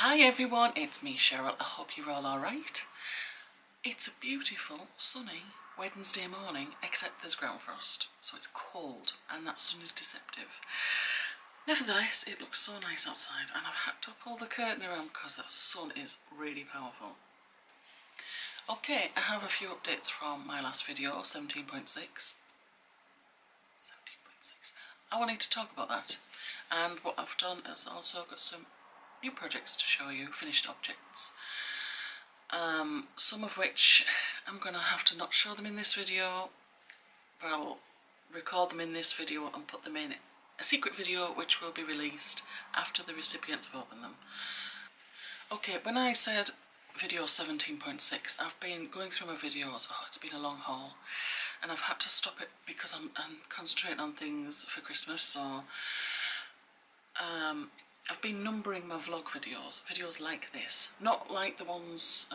Hi everyone, it's me Cheryl. I hope you're all alright. It's a beautiful, sunny Wednesday morning, except there's ground frost, so it's cold and that sun is deceptive. Nevertheless, it looks so nice outside and I've had to pull the curtain around because that sun is really powerful. Okay, I have a few updates from my last video, 17.6. I wanted to talk about that, and what I've done is also got some new projects to show you, finished objects. Some of which I'm going to have to not show them in this video, but I will record them in this video and put them in a secret video which will be released after the recipients have opened them. Okay, when I said video 17.6, I've been going through my videos, it's been a long haul, and I've had to stop it because I'm concentrating on things for Christmas, so I've been numbering my vlog videos like this, not like the ones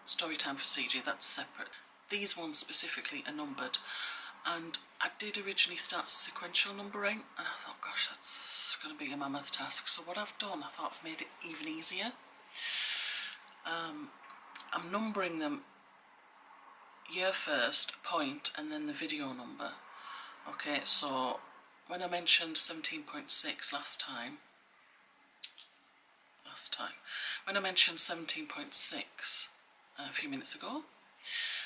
Storytime for CG, that's separate. These ones specifically are numbered, and I did originally start sequential numbering, and I thought, gosh, that's going to be a mammoth task. So what I've done, I thought I've made it even easier. I'm numbering them year first, point, and then the video number. Okay, so when I mentioned 17.6 last time, when I mentioned 17.6 a few minutes ago,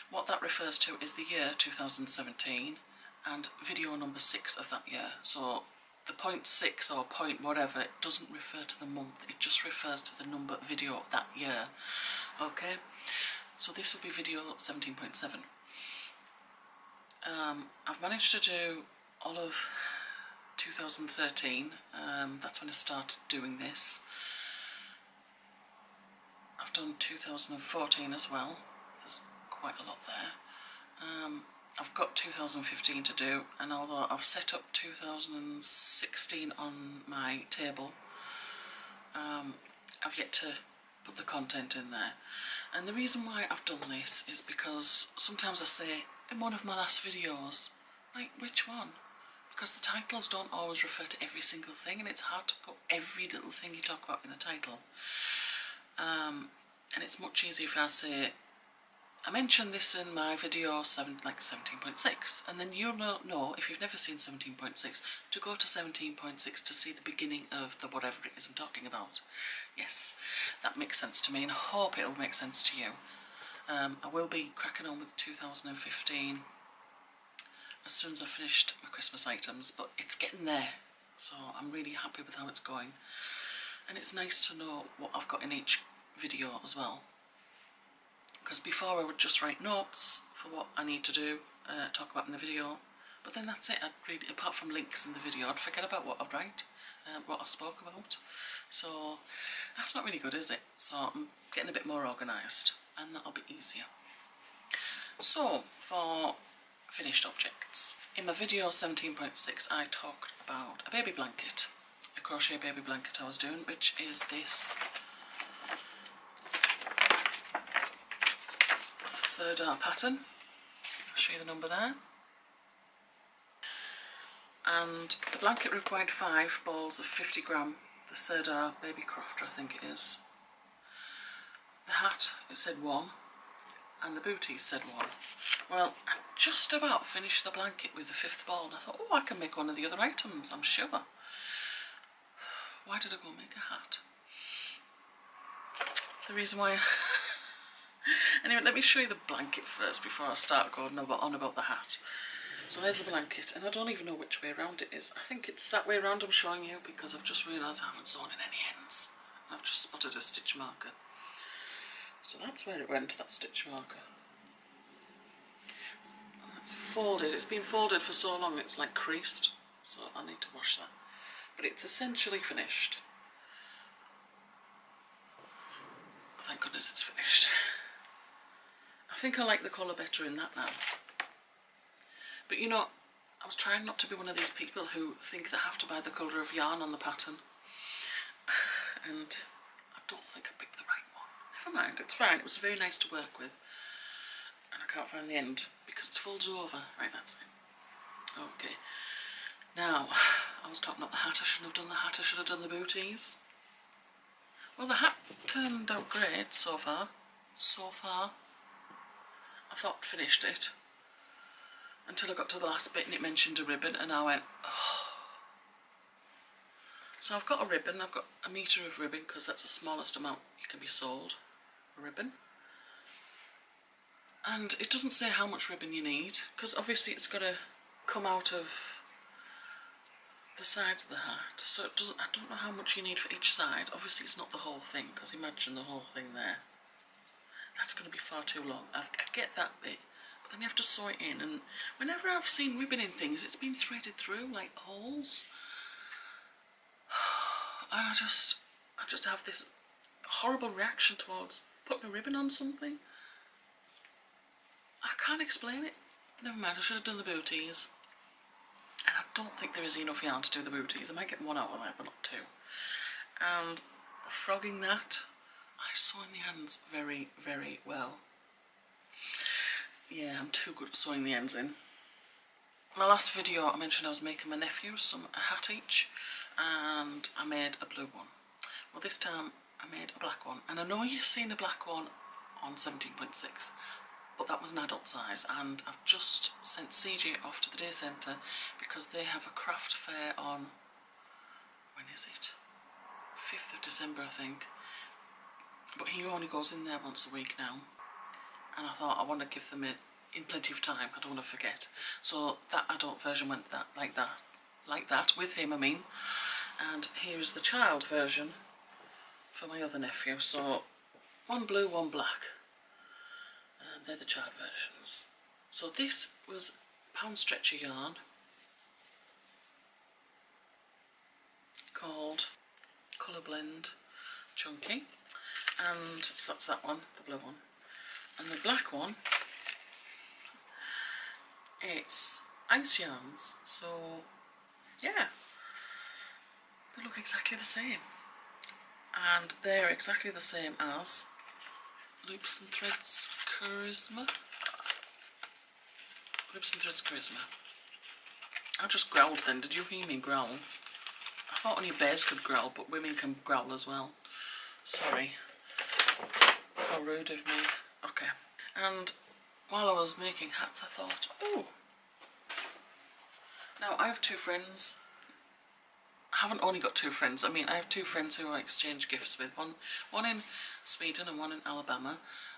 what that refers to is the year 2017 and video number 6 of that year. So the 0.6 or point whatever, it doesn't refer to the month, it just refers to the number video of that year. Okay, so this will be video 17.7. I've managed to do all of 2013, that's when I started doing this. I've done 2014 as well, there's quite a lot there. I've got 2015 to do, and although I've set up 2016 on my table, I've yet to put the content in there. And the reason why I've done this is because sometimes I say in one of my last videos, like, which one? Because the titles don't always refer to every single thing, and it's hard to put every little thing you talk about in the title. And it's much easier if I say, I mentioned this in my video 17.6, and then you'll know, if you've never seen 17.6, to go to 17.6 to see the beginning of the whatever it is I'm talking about. Yes, that makes sense to me, and I hope it'll make sense to you. I will be cracking on with 2015 as soon as I've finished my Christmas items, but it's getting there, so I'm really happy with how it's going. And it's nice to know what I've got in each video as well, because before I would just write notes for what I need to do, talk about in the video, but then that's it. I'd read, apart from links in the video, I'd forget about what I'd write, what I spoke about, so that's not really good, is it? So I'm getting a bit more organised, and that'll be easier. So for finished objects, in my video 17.6 I talked about a baby blanket, a crochet baby blanket I was doing, which is this Sirdar pattern. I'll show you the number there. And the blanket required 5 balls of 50 gram, the Sirdar Baby Crofter I think it is. The hat, it said 1, and the booties said 1. Well, I just about finished the blanket with the 5th ball, and I thought, oh, I can make one of the other items, I'm sure. Why did I go make a hat? The reason why... Anyway, let me show you the blanket first before I start going on about the hat. So there's the blanket, and I don't even know which way around it is. I think it's that way around I'm showing you, because I've just realised I haven't sewn in any ends. I've just spotted a stitch marker. So that's where it went, that stitch marker. And that's folded. It's been folded for so long it's like creased, so I need to wash that. But it's essentially finished. Thank goodness it's finished. I think I like the colour better in that now. But you know, I was trying not to be one of these people who think they have to buy the colour of yarn on the pattern. And I don't think I picked the right one. Never mind, it's fine. It was very nice to work with. And I can't find the end because it's folded over. Right, that's it. Okay. Now, I was talking about the hat. I shouldn't have done the hat. I should have done the booties. Well, the hat turned out great so far. So far. I thought I'd finished it until I got to the last bit and it mentioned a ribbon and I went, oh. So I've got a ribbon, I've got a metre of ribbon because that's the smallest amount you can be sold, a ribbon. And it doesn't say how much ribbon you need because obviously it's got to come out of the sides of the hat, so it doesn't. I don't know how much you need for each side. Obviously it's not the whole thing because imagine the whole thing there. That's going to be far too long. I get that bit, but then you have to sew it in, and whenever I've seen ribbon in things, it's been threaded through like holes. And I just have this horrible reaction towards putting a ribbon on something. I can't explain it. Never mind, I should have done the booties. And I don't think there is enough yarn to do the booties. I might get one out of there, but not two. And frogging that, I sew in the ends very, very well. Yeah, I'm too good at sewing the ends in. My last video I mentioned I was making my nephews a hat each, and I made a blue one. Well, this time I made a black one, and I know you've seen a black one on 17.6, but that was an adult size, and I've just sent CJ off to the day centre because they have a craft fair on, when is it? 5th of December I think, but he only goes in there once a week now, and I thought I want to give them it in plenty of time, I don't want to forget. So that adult version went like that with him, I mean, and here is the child version for my other nephew. So one blue, one black, and they're the child versions. So this was pound stretcher yarn called Colour Blend Chunky, and so that's that one, the blue one. And the black one, it's ice yarns, so yeah, they look exactly the same, and they're exactly the same as Loops and Threads Charisma. Loops and Threads Charisma. I just growled then, did you hear me growl? I thought only bears could growl, but women can growl as well. Sorry. How rude of me. Okay. And while I was making hats I thought, oh, now I have two friends. I haven't only got two friends, I mean I have two friends who I exchange gifts with, one in Sweden and one in Alabama,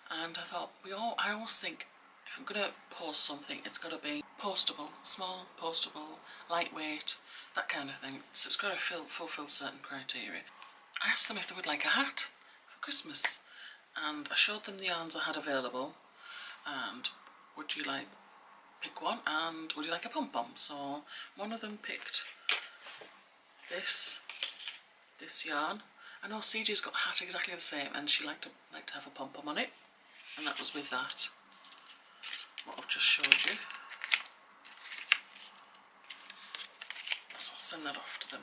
and I thought I always think if I'm going to post something it's got to be postable, small, postable, lightweight, that kind of thing, so it's got to fulfill certain criteria. I asked them if they would like a hat for Christmas, and I showed them the yarns I had available, and would you like pick one, and would you like a pom-pom? So one of them picked this yarn. I know CJ's got a hat exactly the same, and she liked to have a pom-pom on it, and that was with that, what I've just showed you. So I'll send that off to them.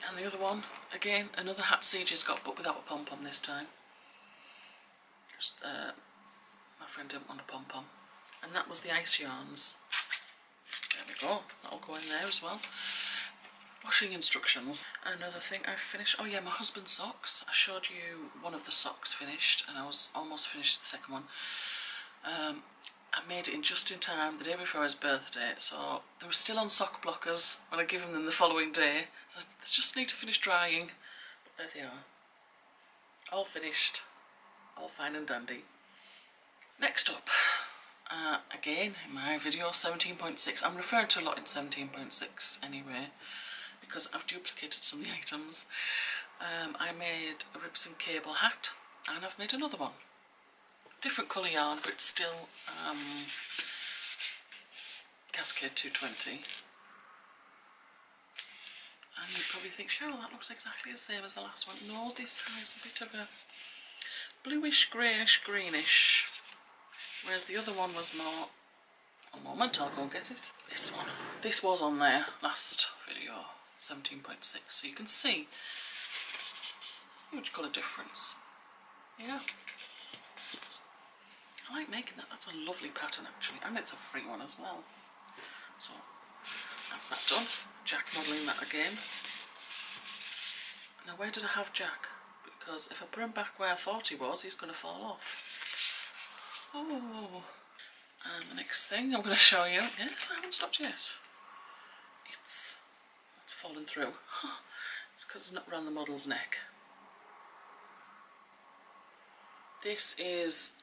And the other one, again, another hat CJ's got, but without a pom-pom this time. Just my friend didn't want a pom-pom. And that was the ice yarns. There we go, that'll go in there as well. Washing instructions. Another thing I've finished, oh yeah, my husband's socks. I showed you one of the socks finished, and I was almost finished the second one. I made it just in time the day before his birthday, so they were still on sock blockers when I gave them the following day. So they just need to finish drying, but there they are. All finished, all fine and dandy. Next up, again in my video 17.6, I'm referring to a lot in 17.6 anyway, because I've duplicated some of the items. I made a Ribson cable hat, and I've made another one. Different colour yarn, but it's still Cascade 220. And you probably think, Cheryl, that looks exactly the same as the last one. No, this has a bit of a bluish, greyish, greenish, whereas the other one was more, one moment, I'll go get it. This one, this was on there last video, 17.6, so you can see huge colour difference. Yeah, I like making that. That's a lovely pattern actually, and it's a free one as well. So that's that done. Jack modelling that again. Now where did I have Jack? because if I put him back where I thought he was, he's going to fall off. Oh, and the next thing I'm going to show you, yes, I haven't stopped yet. It's fallen through. It's because it's not around the model's neck. This is,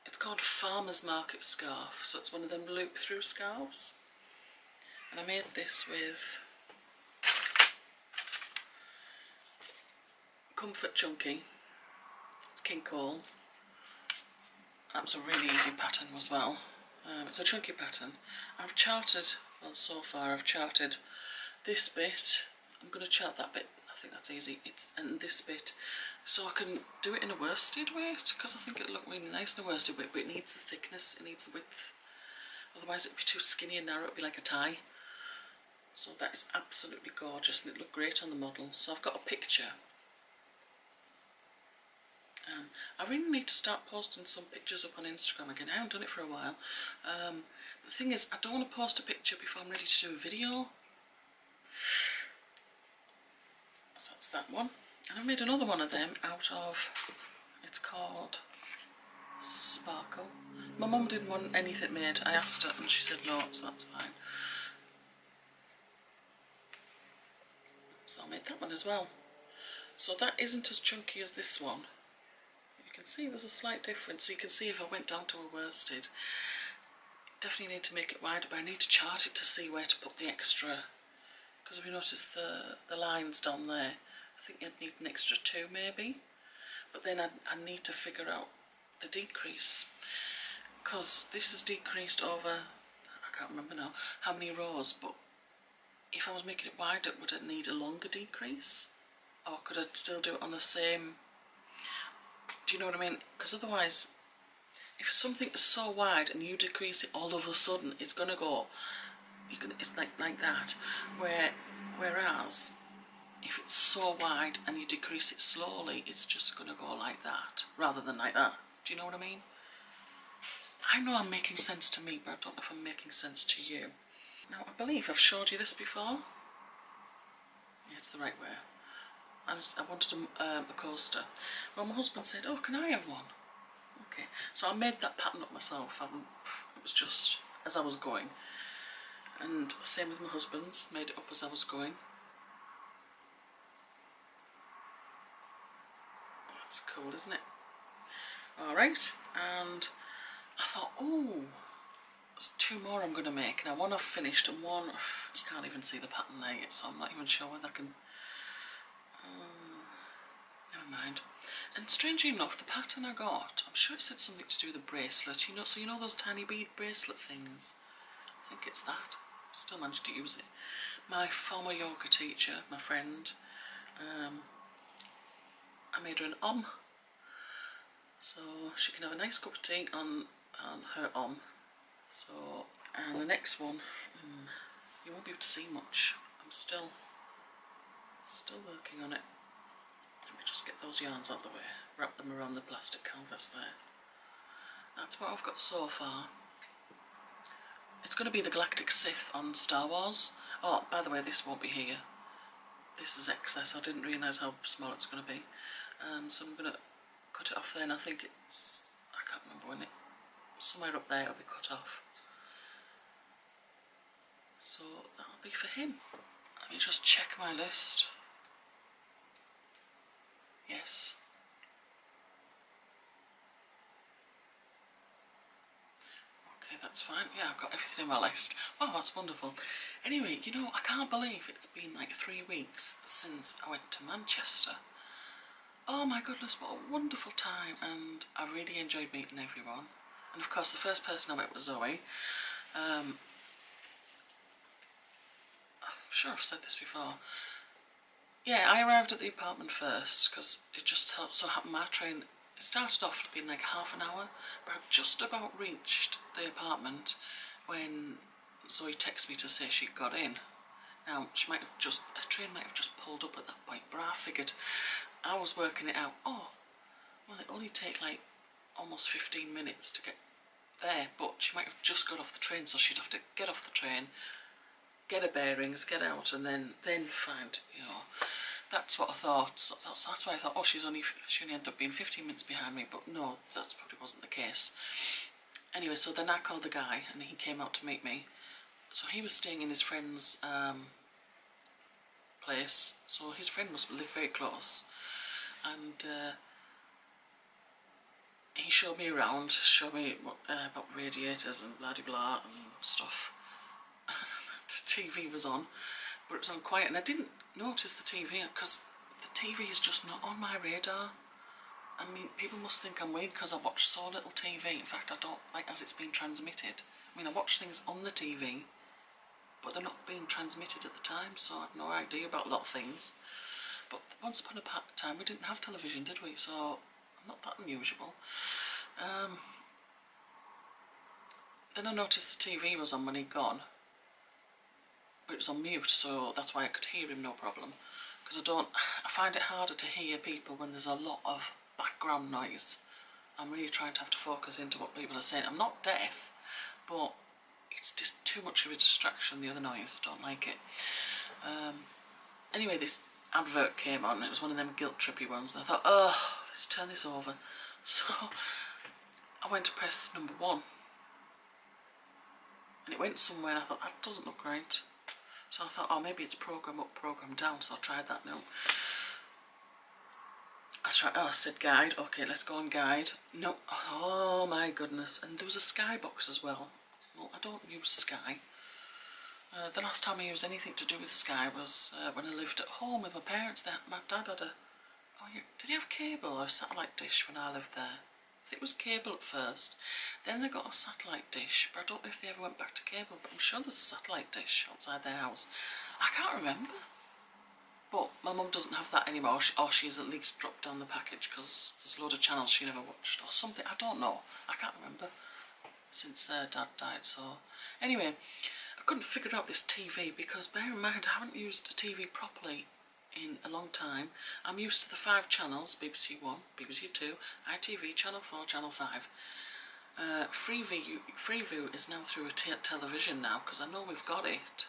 it's called a farmer's market scarf, so it's one of them loop through scarves. And I made this with Comfort Chunky, it's king coal. That was a really easy pattern as well. It's a chunky pattern. I've charted, well so far I've charted this bit. I'm going to chart that bit, I think that's easy. And this bit, so I can do it in a worsted weight, because I think it'll look really nice in a worsted weight, but it needs the thickness, it needs the width. Otherwise it'd be too skinny and narrow, it'd be like a tie. So that is absolutely gorgeous and it looked great on the model. So I've got a picture. I really need to start posting some pictures up on Instagram again. I haven't done it for a while. The thing is, I don't want to post a picture before I'm ready to do a video. So that's that one. And I've made another one of them out of, it's called Sparkle. My mum didn't want anything made. I asked her and she said no, so that's fine. So I made that one as well. So that isn't as chunky as this one. You can see there's a slight difference, so you can see if I went down to a worsted, definitely need to make it wider, but I need to chart it to see where to put the extra, because if you notice the lines down there, I think I'd need an extra 2 maybe, but then I need to figure out the decrease, because this is decreased over, I can't remember now how many rows, but if I was making it wider, would I need a longer decrease, or could I still do it on the same? Do you know what I mean? Because otherwise, if something is so wide and you decrease it all of a sudden, it's going to go, it's like that. Whereas, if it's so wide and you decrease it slowly, it's just going to go like that, rather than like that. Do you know what I mean? I know I'm making sense to me, but I don't know if I'm making sense to you. Now, I believe I've showed you this before. Yeah, it's the right way. I wanted a coaster. Well, my husband said, oh, can I have one? Okay, so I made that pattern up myself. It was just as I was going. And same with my husband's, made it up as I was going. That's cool, isn't it? Alright, and I thought, oh, there's 2 more I'm going to make. Now, one I've finished and one, you can't even see the pattern there yet, so I'm not even sure whether I can... never mind. And strangely enough, the pattern I got, I'm sure it said something to do with the bracelet, you know, so you know those tiny bead bracelet things? I think it's that. Still managed to use it. My former yoga teacher, my friend, I made her an so she can have a nice cup of tea on her So, and the next one, you won't be able to see much. I'm still working on it. Let me just get those yarns out of the way, wrap them around the plastic canvas there. That's what I've got so far. It's going to be the Galactic Sith on Star Wars. Oh, by the way, this won't be here. This is excess. I didn't realise how small it's going to be. So I'm going to cut it off there, and I think it's, I can't remember when somewhere up there it'll be cut off. So that'll be for him. Let me just check my list. Yes. Okay, that's fine. Yeah, I've got everything in my list. Wow, that's wonderful. Anyway, you know, I can't believe it's been like 3 weeks since I went to Manchester. Oh my goodness, what a wonderful time, and I really enjoyed meeting everyone. And of course, the first person I met was Zoe. I'm sure I've said this before. Yeah, I arrived at the apartment first because it just so happened my train, it started off being like half an hour, but I just about reached the apartment when Zoe texted me to say she got in. Now, a train might have just pulled up at that point, but I figured, I was working it out, oh, well, it only take like almost 15 minutes to get there, but she might have just got off the train, so she'd have to get off the train, get her bearings, get out, and then find, you know, That's what I thought. So that's why I thought, oh, she only ended up being 15 minutes behind me. But no, that probably wasn't the case. Anyway, so then I called the guy, and he came out to meet me. So he was staying in his friend's place. So his friend must live very close, and he showed me around, showed me what, about radiators and blah de blah and stuff. The TV was on, but it was on quiet, and I didn't notice the TV because the TV is just not on my radar. I mean, people must think I'm weird because I watch so little TV. In fact, I don't like as it's being transmitted. I mean, I watch things on the TV, but they're not being transmitted at the time, so I have no idea about a lot of things. But once upon a time, we didn't have television, did we? So I'm not that unusual. Then I noticed the TV was on when he'd gone, but it was on mute, so that's why I could hear him no problem. Because I find it harder to hear people when there's a lot of background noise. I'm really trying to have to focus into what people are saying. I'm not deaf, but it's just too much of a distraction, the other noise. I don't like it. Anyway, this advert came on. It was one of them guilt trippy ones, and I thought, oh, let's turn this over. So I went to press number 1, and it went somewhere, and I thought, that doesn't look right. So I thought, oh, maybe it's program up, program down, so I tried that now. I said guide, okay, let's go on guide. No, oh my goodness, and there was a Skybox as well. Well, I don't use Sky. The last time I used anything to do with Sky was when I lived at home with my parents. My dad had a... Oh, yeah, did he have cable or a satellite dish when I lived there? I think it was cable at first. Then they got a satellite dish, but I don't know if they ever went back to cable, but I'm sure there's a satellite dish outside their house. I can't remember. But my mum doesn't have that anymore, or she's at least dropped down the package because there's a load of channels she never watched or something. I don't know. I can't remember since Dad died. So anyway, I couldn't figure out this TV because bear in mind I haven't used a TV properly in a long time. I'm used to the 5 channels, BBC 1, BBC 2, ITV, Channel 4, Channel 5. Freeview is now through a television now because I know we've got it.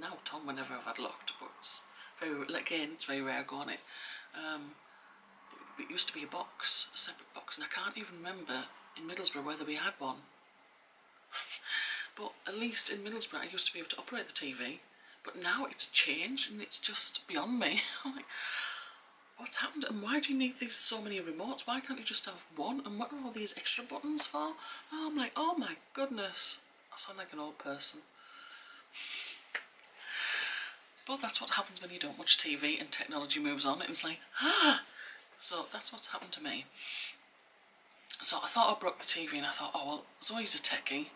Now Tom whenever I've had looked, but it's very rare I go on it. It used to be a box, a separate box, and I can't even remember in Middlesbrough whether we had one. But at least in Middlesbrough I used to be able to operate the TV, but now it's changed and it's just beyond me. I'm like, what's happened, and why do you need these so many remotes? Why can't you just have one, and what are all these extra buttons for? Oh, I'm like, oh my goodness, I sound like an old person. But that's what happens when you don't watch TV and technology moves on. It's like, ah! So that's what's happened to me. So I thought I broke the TV, and I thought, oh well, Zoe's a techie,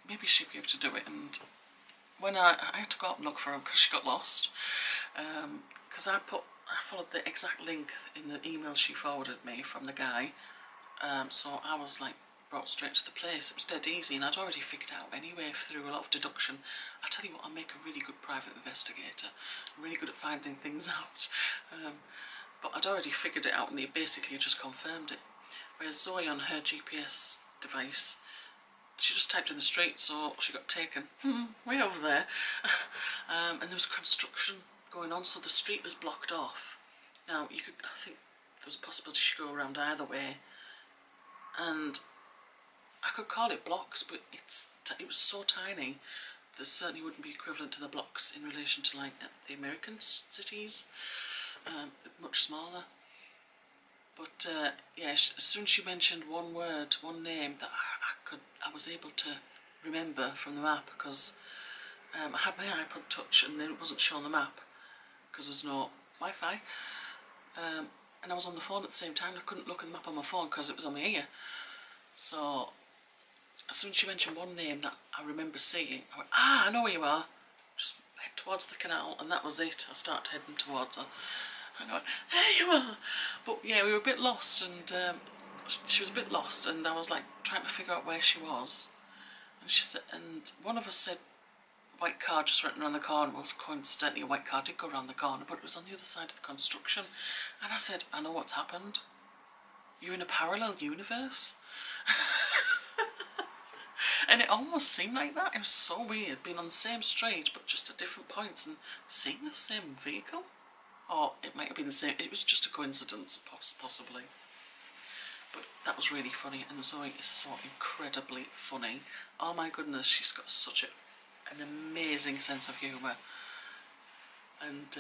maybe she'd be able to do it. And when I had to go out and look for her because she got lost, because I followed the exact link in the email she forwarded me from the guy, so I was like brought straight to the place. It was dead easy, and I'd already figured it out anyway through a lot of deduction. I tell you what, I make a really good private investigator. I'm really good at finding things out. But I'd already figured it out, and it basically just confirmed it. Whereas Zoe on her GPS device, she just typed in the street, so she got taken way over there. And there was construction going on, so the street was blocked off. Now, I think there was a possibility she could go around either way, and I could call it blocks, but it was so tiny that certainly wouldn't be equivalent to the blocks in relation to like the American cities. They're much smaller. But yeah, as soon as she mentioned one word, one name that I was able to remember from the map, because I had my iPod Touch and then it wasn't showing the map because there was no Wi-Fi. And I was on the phone at the same time. I couldn't look at the map on my phone because it was on my ear. So as soon as she mentioned one name that I remember seeing, I went, I know where you are. Just head towards the canal, and that was it. I started heading towards her. And I went, there you are. But yeah, we were a bit lost, and she was a bit lost, and I was like trying to figure out where she was. And she said, and one of us said, white car just went around the corner. Well, coincidentally, a white car did go around the corner, but it was on the other side of the construction. And I said, I know what's happened. You're in a parallel universe. And it almost seemed like that. It was so weird, being on the same street but just at different points and seeing the same vehicle. Or it might have been the same. It was just a coincidence, possibly. But that was really funny, and Zoe is so incredibly funny. Oh my goodness, she's got such an amazing sense of humour. And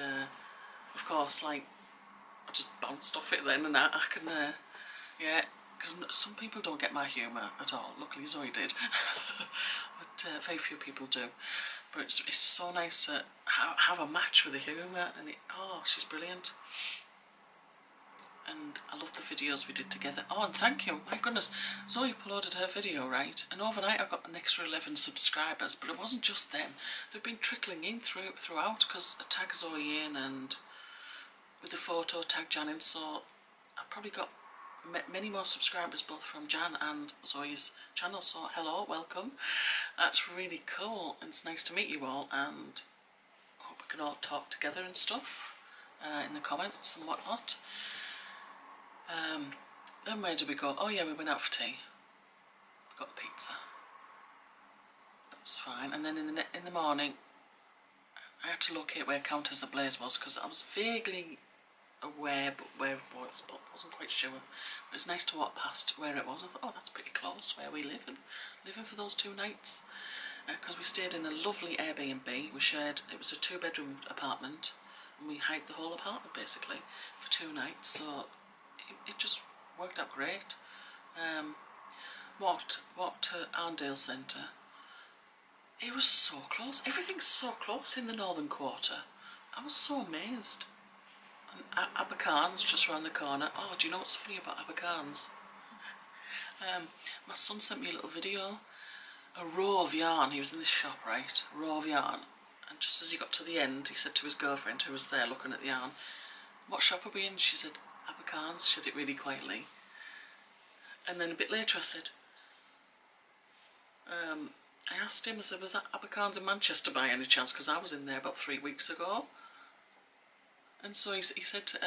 of course, like, I just bounced off it then, and I can, yeah, because some people don't get my humour at all. Luckily Zoe did, but very few people do. But it's so nice to have a match with the humour, and oh, she's brilliant. And I love the videos we did together. Oh, and thank you, my goodness, Zoe uploaded her video, right, and overnight I got an extra 11 subscribers, but it wasn't just them. They've been trickling in throughout, because I tagged Zoe in, and with the photo tag Jan in, so I probably got many more subscribers both from Jan and Zoe's channel, so hello, welcome. That's really cool, and it's nice to meet you all, and I hope we can all talk together and stuff in the comments and whatnot. Then where did we go? Oh yeah, we went out for tea. We got the pizza. That was fine. And then in the morning, I had to locate where Countess of Blaze was, because I was vaguely aware where it was, but wasn't quite sure. But it's nice to walk past where it was. I thought, oh, that's pretty close where we live, living for those 2 nights. Because we stayed in a lovely Airbnb. We shared, it was a 2-bedroom apartment, and we hiked the whole apartment basically for 2 nights. So it just worked out great. Walked to Arndale Centre. It was so close. Everything's so close in the Northern Quarter. I was so amazed. And Abercarn's just round the corner. Oh, do you know what's funny about Abercarn's? My son sent me a little video. A row of yarn. He was in this shop, right? A row of yarn. And just as he got to the end, he said to his girlfriend, who was there looking at the yarn, "What shop are we in?" She said, "Abercarn's." She said it really quietly. And then a bit later I said, I asked him, I said, "Was that Abercarn's in Manchester by any chance? Because I was in there about 3 weeks ago." And so he said to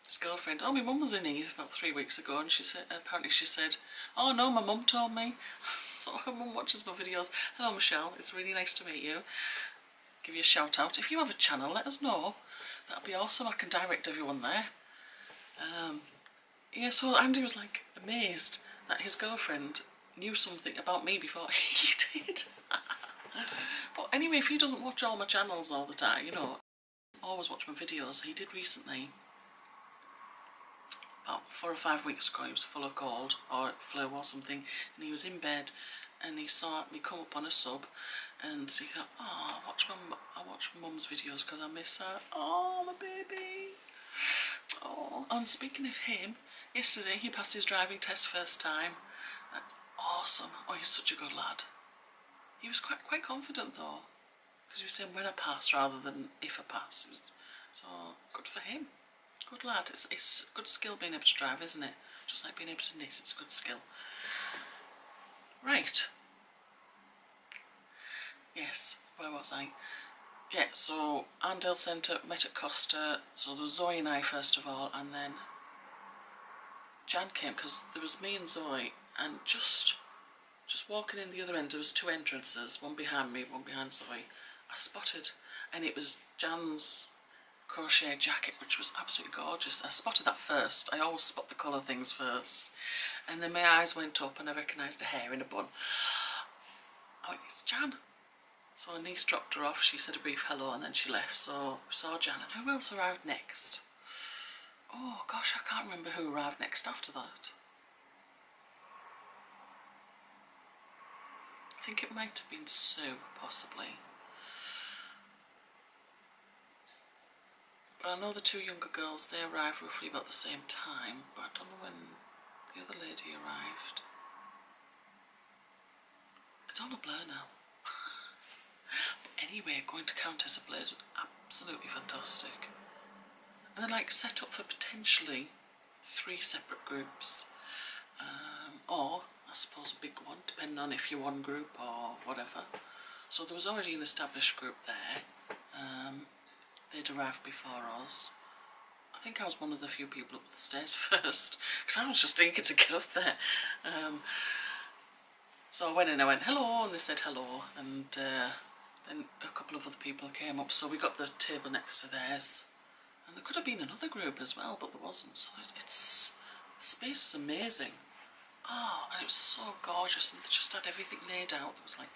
his girlfriend, "Oh, my mum was in Eve about 3 weeks ago." And she said, apparently she said, "Oh no, my mum told me." So her mum watches my videos. Hello Michelle, it's really nice to meet you. Give you a shout out. If you have a channel, let us know. That'd be awesome. I can direct everyone there. Yeah, so Andy was like amazed that his girlfriend knew something about me before he did. But anyway, if he doesn't watch all my channels all the time, you know, always watch my videos. He did recently, about 4 or 5 weeks ago. He was full of cold or flu or something, and he was in bed, and he saw me come up on a sub, and so he thought, "Oh, I watch mum's videos because I miss her." Oh, my baby. Oh, and speaking of him, yesterday he passed his driving test first time. That's awesome. Oh, he's such a good lad. He was quite confident though, because he was saying when I pass rather than if I pass. So good for him. Good lad. It's a good skill being able to drive, isn't it? Just like being able to knit, it's a good skill. Right. Yes, where was I? Yeah, so Arndale Centre, met at Costa. So there was Zoe and I first of all, and then Jan came, because there was me and Zoe, and just walking in the other end, there was 2 entrances, one behind me, one behind Zoe. I spotted, and it was Jan's crochet jacket, which was absolutely gorgeous. I spotted that first. I always spot the colour things first. And then my eyes went up and I recognised a hair in a bun. Oh, it's Jan. So her niece dropped her off. She said a brief hello and then she left. So we saw Jan. And who else arrived next? Oh gosh, I can't remember who arrived next after that. I think it might have been Sue, possibly. But I know the 2 younger girls, they arrived roughly about the same time, but I don't know when the other lady arrived. It's all a blur now. But anyway, going to Countess of Blaze was absolutely fantastic. And they're like set up for potentially 3 separate groups. Or, I suppose, a big one, depending on if you're one group or whatever. So there was already an established group there. They'd arrived before us. I think I was one of the few people up the stairs first, because I was just eager to get up there. So I went in, I went hello, and they said hello, and then a couple of other people came up, so we got the table next to theirs, And there could have been another group as well, but there wasn't. So it's the space was amazing. Oh, and it was so gorgeous, and they just had everything laid out. There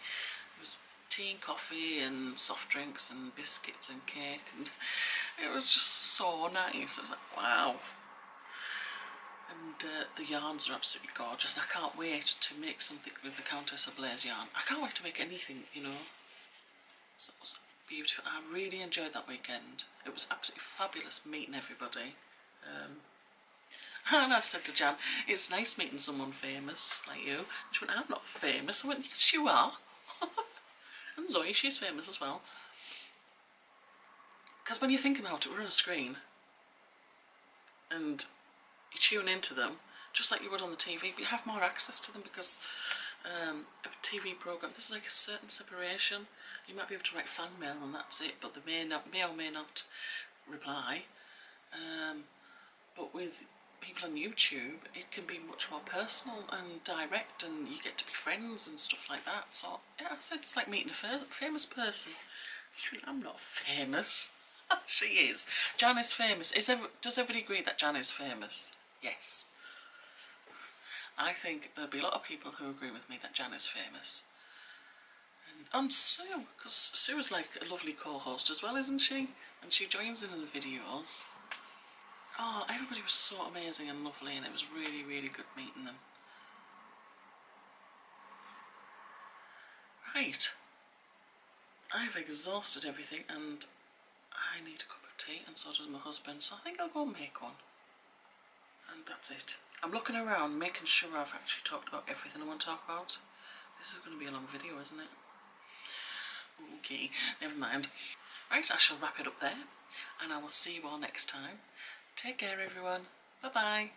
was tea and coffee and soft drinks and biscuits and cake, and it was just so nice. I was like, wow. And the yarns are absolutely gorgeous, and I can't wait to make something with the Countess of Blaze yarn. I can't wait to make anything, you know. So it was beautiful. I really enjoyed that weekend. It was absolutely fabulous meeting everybody. And I said to Jan, it's nice meeting someone famous like you. And she went, I'm not famous. I went, yes you are. And Zoe, she's famous as well. Because when you think about it, we're on a screen. And you tune into them, just like you would on the TV, but you have more access to them because a TV programme, there's like a certain separation. You might be able to write fan mail and that's it, but they may or may not reply. But with people on YouTube, it can be much more personal and direct, and you get to be friends and stuff like that. So yeah, I said it's like meeting a famous person. I'm not famous. She is. Jan is famous. Does everybody agree that Jan is famous? Yes. I think there'll be a lot of people who agree with me that Jan is famous. And Sue, because Sue is like a lovely co-host as well, isn't she? And she joins in the videos. Oh, everybody was so amazing and lovely, and it was really, really good meeting them. Right. I've exhausted everything, and I need a cup of tea, and so does my husband, so I think I'll go and make one. And that's it. I'm looking around, making sure I've actually talked about everything I want to talk about. This is going to be a long video, isn't it? Okay, never mind. Right, I shall wrap it up there, and I will see you all next time. Take care, everyone. Bye-bye.